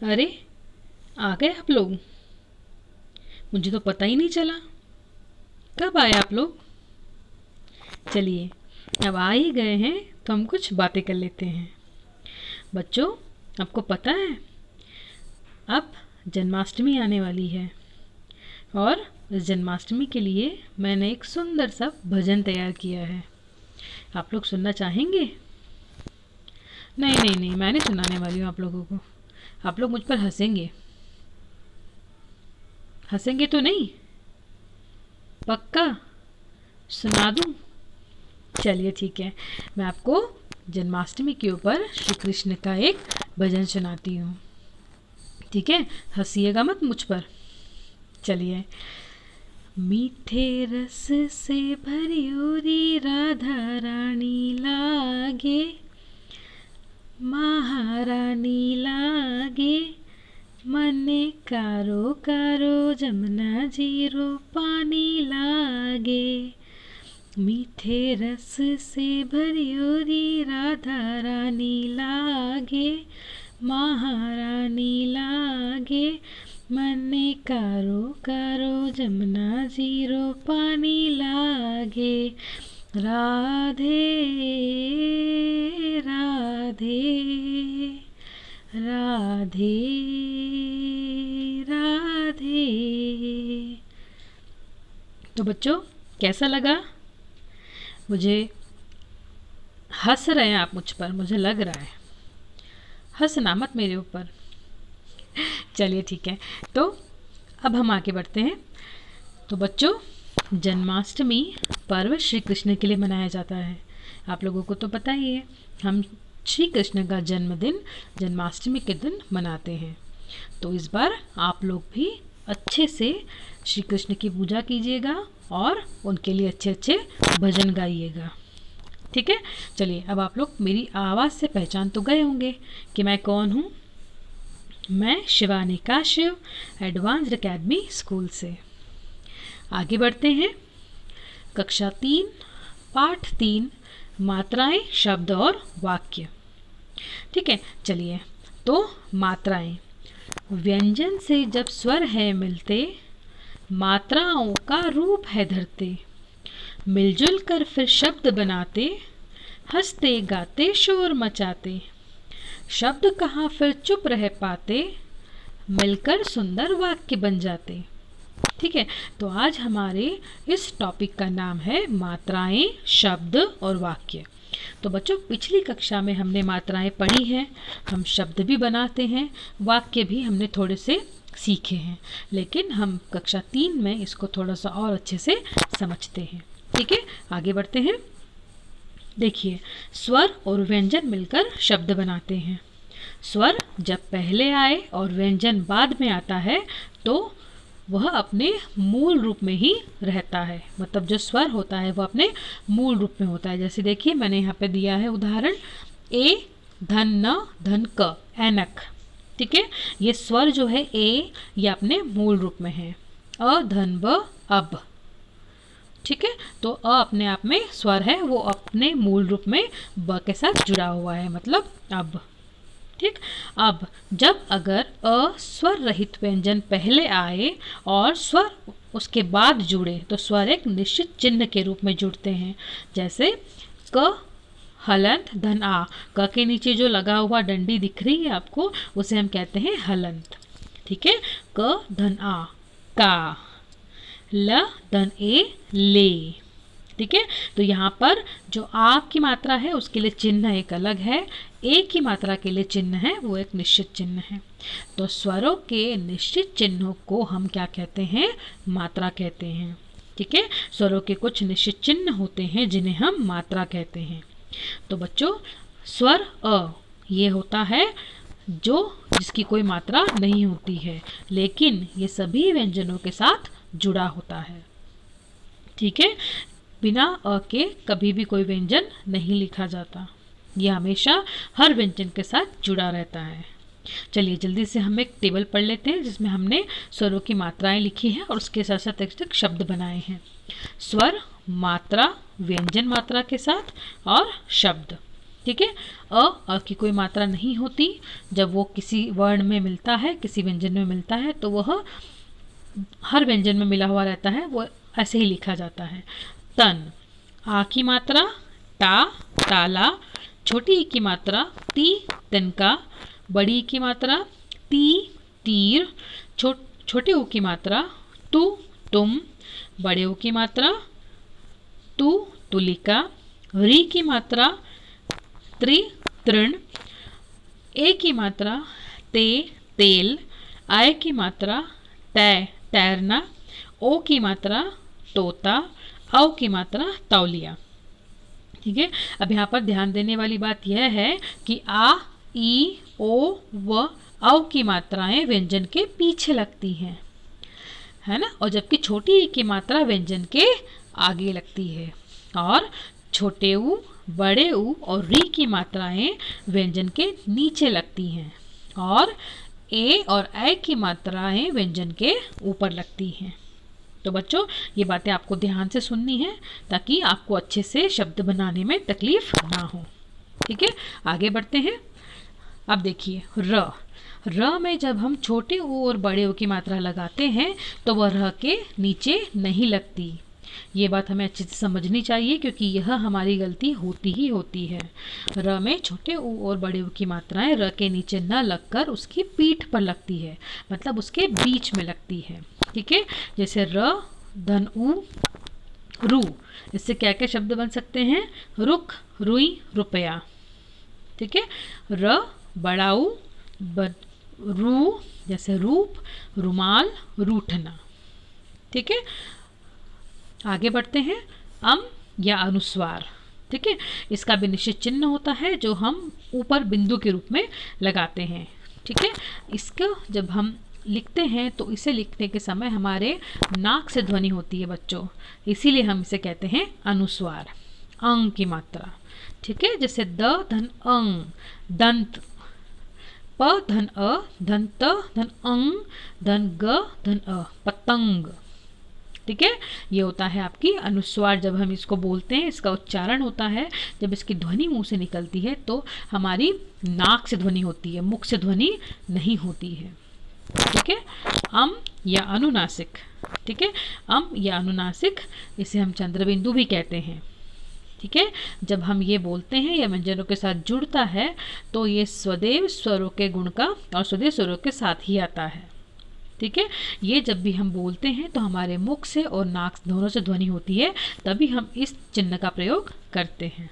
अरे, आ गए आप लोग। मुझे तो पता ही नहीं चला। कब आए आप लोग? चलिए, अब आ ही गए हैं तो हम कुछ बातें कर लेते हैं। बच्चों, आपको पता है अब जन्माष्टमी आने वाली है और इस जन्माष्टमी के लिए मैंने एक सुंदर सा भजन तैयार किया है। आप लोग सुनना चाहेंगे? नहीं नहीं नहीं, मैं नहीं सुनाने वाली हूँ आप लोगों को। आप लोग मुझ पर हंसेंगे। हंसेंगे तो नहीं? पक्का? सुना दूँ? चलिए ठीक है, मैं आपको जन्माष्टमी के ऊपर श्री कृष्ण का एक भजन सुनाती हूँ। ठीक है, हंसिएगा मत मुझ पर। चलिए। मीठे रस से भरियोरी राधा रानी लागे, महारानी लागे, मने कारो कारो जमुना जीरो पानी लागे। मीठे रस से भरियोरी राधा रानी लागे, महारानी लागे, मने कारो कारो जमुना जीरो पानी लागे। राधे राधे राधे राधे। तो बच्चों, कैसा लगा? मुझे हंस रहे हैं आप मुझ पर, मुझे लग रहा है। हंसना मत मेरे ऊपर। चलिए ठीक है, तो अब हम आगे बढ़ते हैं। तो बच्चों, जन्माष्टमी पर्व श्री कृष्ण के लिए मनाया जाता है। आप लोगों को तो पता ही है, हम श्री कृष्ण का जन्मदिन जन्माष्टमी के दिन मनाते हैं। तो इस बार आप लोग भी अच्छे से श्री कृष्ण की पूजा कीजिएगा और उनके लिए अच्छे अच्छे भजन गाइएगा। ठीक है? चलिए, अब आप लोग मेरी आवाज़ से पहचान तो गए होंगे कि मैं कौन हूँ। मैं Shivani Kashyap, advanced academy school से। आगे बढ़ते हैं। कक्षा 3, पाठ 3, मात्राएं, शब्द और वाक्य। ठीक है, चलिए। तो मात्राएं। व्यंजन से जब स्वर है मिलते, मात्राओं का रूप है धरते, मिलजुल कर फिर शब्द बनाते, हंसते गाते शोर मचाते, शब्द कहाँ फिर चुप रह पाते, मिलकर सुंदर वाक्य बन जाते। ठीक है, तो आज हमारे इस टॉपिक का नाम है मात्राएं, शब्द और वाक्य। तो बच्चों, पिछली कक्षा में हमने मात्राएं पढ़ी हैं, हम शब्द भी बनाते हैं, वाक्य भी हमने थोड़े से सीखे हैं, लेकिन हम कक्षा 3 में इसको थोड़ा सा और अच्छे से समझते हैं। ठीक है, आगे बढ़ते हैं। देखिए, स्वर और व्यंजन मिलकर शब्द बनाते हैं। स्वर जब पहले आए और व्यंजन बाद में आता है तो वह अपने मूल रूप में ही रहता है। मतलब जो स्वर होता है वह अपने मूल रूप में होता है। जैसे देखिए, मैंने यहाँ पे दिया है उदाहरण, ए धन न धन क, ऐनक। ठीक है, ये स्वर जो है ए, ये अपने मूल रूप में है। अ धन ब, अब। ठीक है, तो अ अपने आप में स्वर है, वो अपने मूल रूप में ब के साथ जुड़ा हुआ है, मतलब अब। ठीक, अब जब अगर अ स्वर रहित व्यंजन पहले आए और स्वर उसके बाद जुड़े तो स्वर एक निश्चित चिन्ह के रूप में जुड़ते हैं। जैसे क हलंत धन आ, क के नीचे जो लगा हुआ डंडी दिख रही है आपको, उसे हम कहते हैं हलंत। ठीक है, क धन आ, का। ल धन ए, ले। ठीक है, तो यहाँ पर जो आ की मात्रा है उसके लिए चिन्ह एक अलग है, ए की मात्रा के लिए चिन्ह है वो एक निश्चित चिन्ह है। तो स्वरों के निश्चित चिन्हों को हम क्या कहते हैं? मात्रा कहते हैं। ठीक है, स्वरों के कुछ निश्चित चिन्ह होते हैं जिन्हें हम मात्रा कहते हैं। तो बच्चों, स्वर अ ये होता है जो जिसकी कोई मात्रा नहीं होती है, लेकिन ये सभी व्यंजनों के साथ जुड़ा होता है। ठीक है, बिना अ के कभी भी कोई व्यंजन नहीं लिखा जाता, यह हमेशा हर व्यंजन के साथ जुड़ा रहता है। चलिए जल्दी से हम एक टेबल पढ़ लेते हैं जिसमें हमने स्वरों की मात्राएं लिखी हैं और उसके साथ साथ एक शब्द बनाए हैं। स्वर, मात्रा, व्यंजन मात्रा के साथ और शब्द। ठीक है। अ की कोई मात्रा नहीं होती। जब वो किसी वर्ण में मिलता है, किसी व्यंजन में मिलता है, तो वह हर व्यंजन में मिला हुआ रहता है, वो ऐसे ही लिखा जाता है। तन, आ की मात्रा टा, ताला, छोटी ई की मात्रा ती, तिनका, बड़ी ई की मात्रा ती, तीर, छोटे ऊ की मात्रा तू, तुम, बड़े ऊ की मात्रा तू, तुलिका, री की मात्रा त्रि, तृण, ए की मात्रा ते, तेल, आय की मात्रा तय, तैरना, ओ की मात्रा तोता, औ की मात्रा तौलिया। ठीक है। अब यहाँ पर ध्यान देने वाली बात यह है कि आ, ई, ओ, व, औ की मात्राएं व्यंजन के पीछे लगती हैं, है ना, और जबकि छोटी ई की मात्रा व्यंजन के आगे लगती है, और छोटे ऊ, बड़े ऊ और री की मात्राएं व्यंजन के नीचे लगती हैं, और ए और ऐ की मात्राएं व्यंजन के ऊपर लगती हैं। तो बच्चों, ये बातें आपको ध्यान से सुननी है ताकि आपको अच्छे से शब्द बनाने में तकलीफ ना हो। ठीक है, आगे बढ़ते हैं। अब देखिए र में जब हम छोटे ऊ और बड़े ऊ की मात्रा लगाते हैं तो वह र के नीचे नहीं लगती। ये बात हमें अच्छे से समझनी चाहिए क्योंकि यह हमारी गलती होती ही होती है। र में छोटे ऊ और बड़े ऊ की मात्राएं र के नीचे न लगकर उसकी पीठ पर लगती है, मतलब उसके बीच में लगती है। ठीक है, जैसे र धन ऊ रू, इससे क्या क्या शब्द बन सकते हैं? रुख, रुई, रुपया। ठीक है, र बड़ा ऊ रू, जैसे रूप, रुमाल, रूठना। ठीक है, आगे बढ़ते हैं। अम या अनुस्वार, ठीक है, इसका भी निश्चित चिन्ह होता है जो हम ऊपर बिंदु के रूप में लगाते हैं। ठीक है, इसको जब हम लिखते हैं तो इसे लिखने के समय हमारे नाक से ध्वनि होती है बच्चों, इसीलिए हम इसे कहते हैं अनुस्वार। अंग की मात्रा, ठीक है, जैसे द धन अंग, दंत, प धन अ, धन त धन अंग, धन ग धन अ, पतंग। ठीक है, ये होता है आपकी अनुस्वार। जब हम इसको बोलते हैं, इसका उच्चारण होता है, जब इसकी ध्वनि मुंह से निकलती है तो हमारी नाक से ध्वनि होती है, मुख से ध्वनि नहीं होती है। ठीक है, अम या अनुनासिक, ठीक है, अम या अनुनासिक, इसे हम चंद्रबिंदु भी कहते हैं। ठीक है, जब हम ये बोलते हैं या व्यंजनों के साथ जुड़ता है तो ये स्वदेव स्वरों के गुण का और स्वदेव स्वरों के साथ ही आता है। ठीक है, ये जब भी हम बोलते हैं तो हमारे मुख से और नाक दोनों से ध्वनि होती है, तभी हम इस चिन्ह का प्रयोग करते हैं।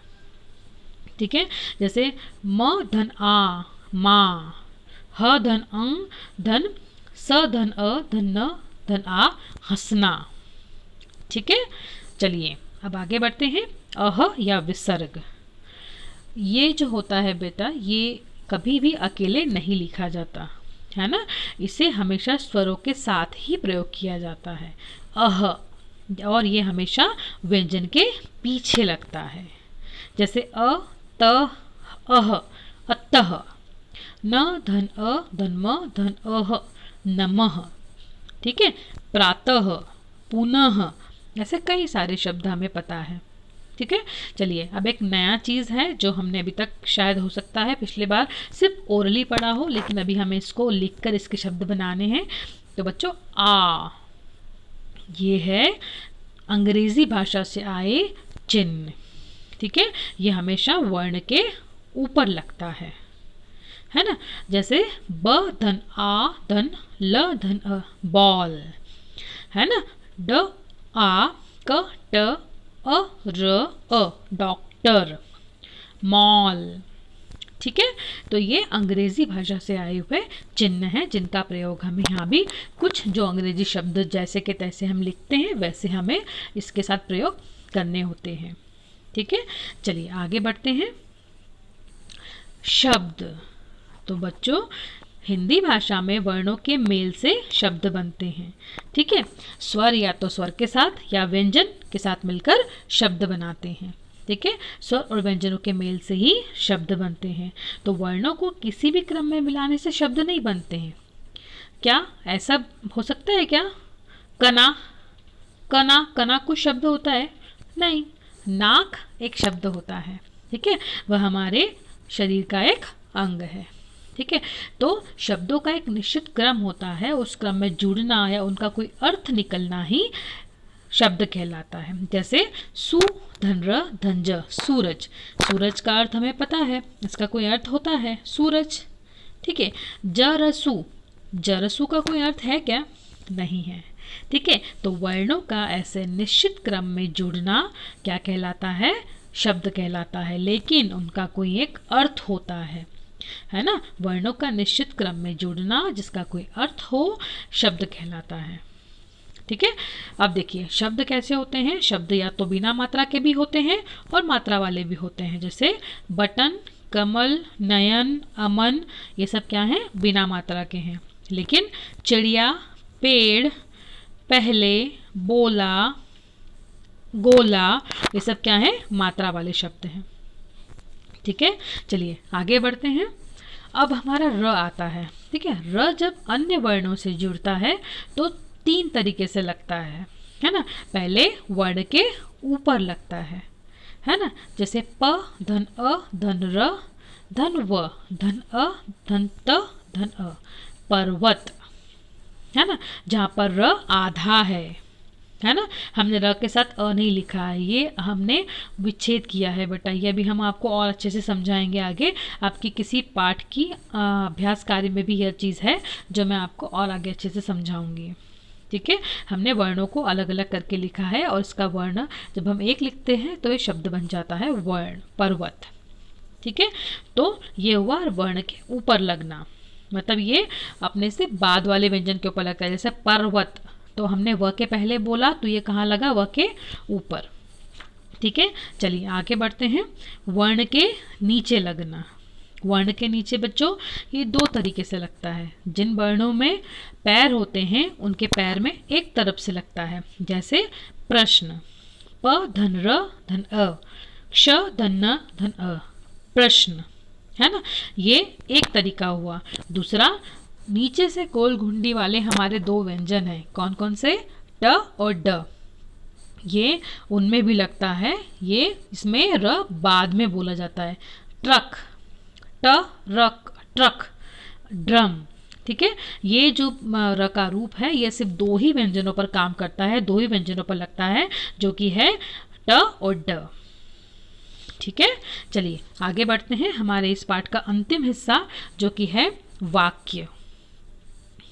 ठीक है, जैसे म धन आ, माँ, ह धन अंग, धन स धन अ, धन न धन आ, हंसना। ठीक है, चलिए अब आगे बढ़ते हैं। अह या विसर्ग, ये जो होता है बेटा, ये कभी भी अकेले नहीं लिखा जाता है ना, इसे हमेशा स्वरों के साथ ही प्रयोग किया जाता है। अह, और ये हमेशा व्यंजन के पीछे लगता है, जैसे अ, त, अह, अतः, न धन अ, धन म, धन अह, नमः। ठीक है, प्रातः, पुनः, ऐसे कई सारे शब्द हमें पता है। ठीक है, चलिए अब एक नया चीज़ है जो हमने अभी तक शायद हो सकता है पिछले बार सिर्फ ओरली पढ़ा हो, लेकिन अभी हमें इसको लिखकर इसके शब्द बनाने हैं। तो बच्चों, आ, ये है अंग्रेजी भाषा से आए चिन्ह। ठीक है, ये हमेशा वर्ण के ऊपर लगता है ना, जैसे ब धन आ, धन ल धन अ, बॉल, है ना, ड आ, क ट अ र अ, डॉक्टर, मॉल। ठीक है, तो ये अंग्रेजी भाषा से आए हुए चिन्ह हैं जिनका प्रयोग हमें यहाँ भी कुछ जो अंग्रेजी शब्द जैसे के तैसे हम लिखते हैं वैसे हमें इसके साथ प्रयोग करने होते हैं। ठीक है, चलिए आगे बढ़ते हैं। शब्द, तो बच्चों हिंदी भाषा में वर्णों के मेल से शब्द बनते हैं। ठीक है, स्वर या तो स्वर के साथ या व्यंजन के साथ मिलकर शब्द बनाते हैं। ठीक है, स्वर और व्यंजनों के मेल से ही शब्द बनते हैं। तो वर्णों को किसी भी क्रम में मिलाने से शब्द नहीं बनते हैं। क्या ऐसा हो सकता है क्या? कना, कना, कना कुछ शब्द होता है? नहीं। नाक एक शब्द होता है। ठीक है, वह हमारे शरीर का एक अंग है। ठीक है, तो शब्दों का एक निश्चित क्रम होता है, उस क्रम में जुड़ना या उनका कोई अर्थ निकलना ही शब्द कहलाता है। जैसे सु धन र धन ज, सूरज। सूरज का अर्थ हमें पता है, इसका कोई अर्थ होता है सूरज। ठीक है, जरसु, जरसु का कोई अर्थ है क्या? नहीं है। ठीक है, तो वर्णों का ऐसे निश्चित क्रम में जुड़ना क्या कहलाता है? शब्द कहलाता है, लेकिन उनका कोई एक अर्थ होता है ना। वर्णों का निश्चित क्रम में जुड़ना जिसका कोई अर्थ हो शब्द कहलाता है। ठीक है, अब देखिए शब्द कैसे होते हैं। शब्द या तो बिना मात्रा के भी होते हैं और मात्रा वाले भी होते हैं। जैसे बटन, कमल, नयन, अमन, ये सब क्या हैं? बिना मात्रा के हैं। लेकिन चिड़िया, पेड़, पहले, बोला, गोला, ये सब क्या है? मात्रा वाले शब्द हैं। ठीक है, चलिए आगे बढ़ते हैं। अब हमारा र आता है। ठीक है, र जब अन्य वर्णों से जुड़ता है तो 3 तरीके से लगता है ना। पहले वर्ण के ऊपर लगता है ना। जैसे प धन अ धन र धन व धन अ धन त धन अ, पर्वत, है ना। जहाँ पर र आधा है ना। हमने र के साथ अ नहीं लिखा है, ये हमने विच्छेद किया है बेटा। ये भी हम आपको और अच्छे से समझाएंगे आगे। आपकी किसी पाठ की अभ्यास कार्य में भी यह चीज़ है जो मैं आपको और आगे अच्छे से समझाऊंगी। ठीक है, हमने वर्णों को अलग अलग करके लिखा है और इसका वर्ण जब हम एक लिखते हैं तो ये शब्द बन जाता है वर्ण, पर्वत। ठीक है, तो ये हुआ वर्ण के ऊपर लगना, मतलब ये अपने से बाद वाले व्यंजन के ऊपर लगता है। जैसे पर्वत, तो हमने व के पहले बोला तो ये कहाँ लगा? व के ऊपर। ठीक है, चलिए आगे बढ़ते हैं। वर्ण के नीचे लगना। वर्ण के नीचे बच्चों ये 2 तरीके से लगता है। जिन वर्णों में पैर होते हैं उनके पैर में एक तरफ से लगता है। जैसे प्रश्न, प धन र धन अ, क्ष धन न धन अ, प्रश्न, है ना। ये एक तरीका हुआ। दूसरा, नीचे से गोल घुंडी वाले हमारे 2 व्यंजन हैं। कौन कौन से? ट और ड। ये उनमें भी लगता है, ये इसमें र बाद में बोला जाता है। ट्रक, ट रक, ट्रक, ड्रम। ठीक है, ये जो र का रूप है ये सिर्फ 2 ही व्यंजनों पर काम करता है, 2 ही व्यंजनों पर लगता है, जो कि है ट और ड। ठीक है, चलिए आगे बढ़ते हैं। हमारे इस पाठ का अंतिम हिस्सा जो कि है वाक्य।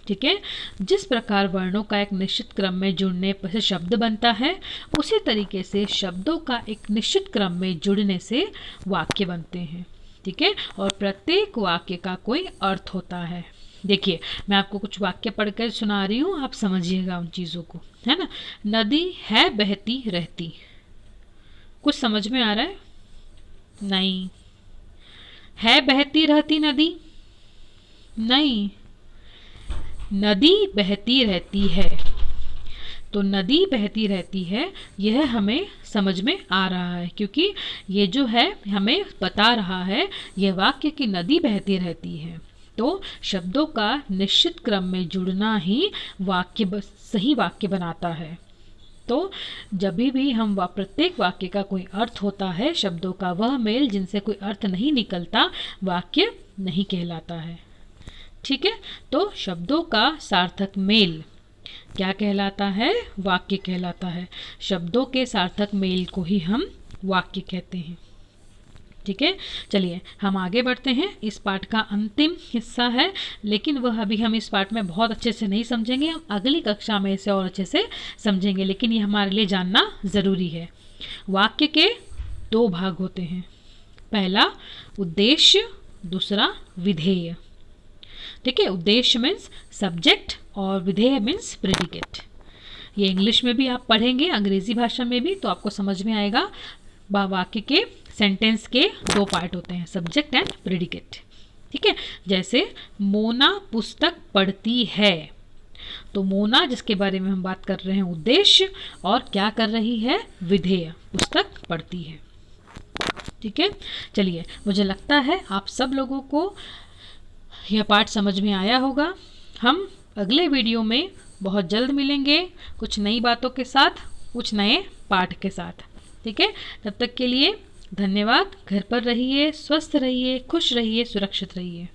ठीक है, जिस प्रकार वर्णों का एक निश्चित क्रम में जुड़ने से शब्द बनता है, उसी तरीके से शब्दों का एक निश्चित क्रम में जुड़ने से वाक्य बनते हैं। ठीक है, और प्रत्येक वाक्य का कोई अर्थ होता है। देखिए मैं आपको कुछ वाक्य पढ़कर सुना रही हूँ, आप समझिएगा उन चीज़ों को, है ना। नदी है बहती रहती, कुछ समझ में आ रहा है? नहीं। है बहती रहती नदी? नहीं। नदी बहती रहती है, तो नदी बहती रहती है यह हमें समझ में आ रहा है, क्योंकि ये जो है हमें बता रहा है यह वाक्य कि नदी बहती रहती है। तो शब्दों का निश्चित क्रम में जुड़ना ही सही वाक्य बनाता है। तो जब भी हम प्रत्येक वाक्य का कोई अर्थ होता है, शब्दों का वह मेल जिनसे कोई अर्थ नहीं निकलता वाक्य नहीं कहलाता है। ठीक है, तो शब्दों का सार्थक मेल क्या कहलाता है? वाक्य कहलाता है। शब्दों के सार्थक मेल को ही हम वाक्य कहते हैं। ठीक है, चलिए हम आगे बढ़ते हैं। इस पाठ का अंतिम हिस्सा है, लेकिन वह अभी हम इस पाठ में बहुत अच्छे से नहीं समझेंगे, हम अगली कक्षा में इसे और अच्छे से समझेंगे, लेकिन ये हमारे लिए जानना ज़रूरी है। वाक्य के 2 भाग होते हैं, पहला उद्देश्य, दूसरा विधेय। ठीक है, उद्देश्य मीन्स सब्जेक्ट और विधेय मीन्स प्रेडिकेट। ये इंग्लिश में भी आप पढ़ेंगे, अंग्रेजी भाषा में भी, तो आपको समझ में आएगा। वाक्य के सेंटेंस के 2 पार्ट होते हैं, सब्जेक्ट एंड प्रेडिकेट। ठीक है, जैसे मोना पुस्तक पढ़ती है, तो मोना जिसके बारे में हम बात कर रहे हैं उद्देश्य, और क्या कर रही है? विधेय, पुस्तक पढ़ती है। ठीक है, चलिए मुझे लगता है आप सब लोगों को यह पाठ समझ में आया होगा। हम अगले वीडियो में बहुत जल्द मिलेंगे कुछ नई बातों के साथ, कुछ नए पाठ के साथ। ठीक है, तब तक के लिए धन्यवाद। घर पर रहिए, स्वस्थ रहिए, खुश रहिए, सुरक्षित रहिए।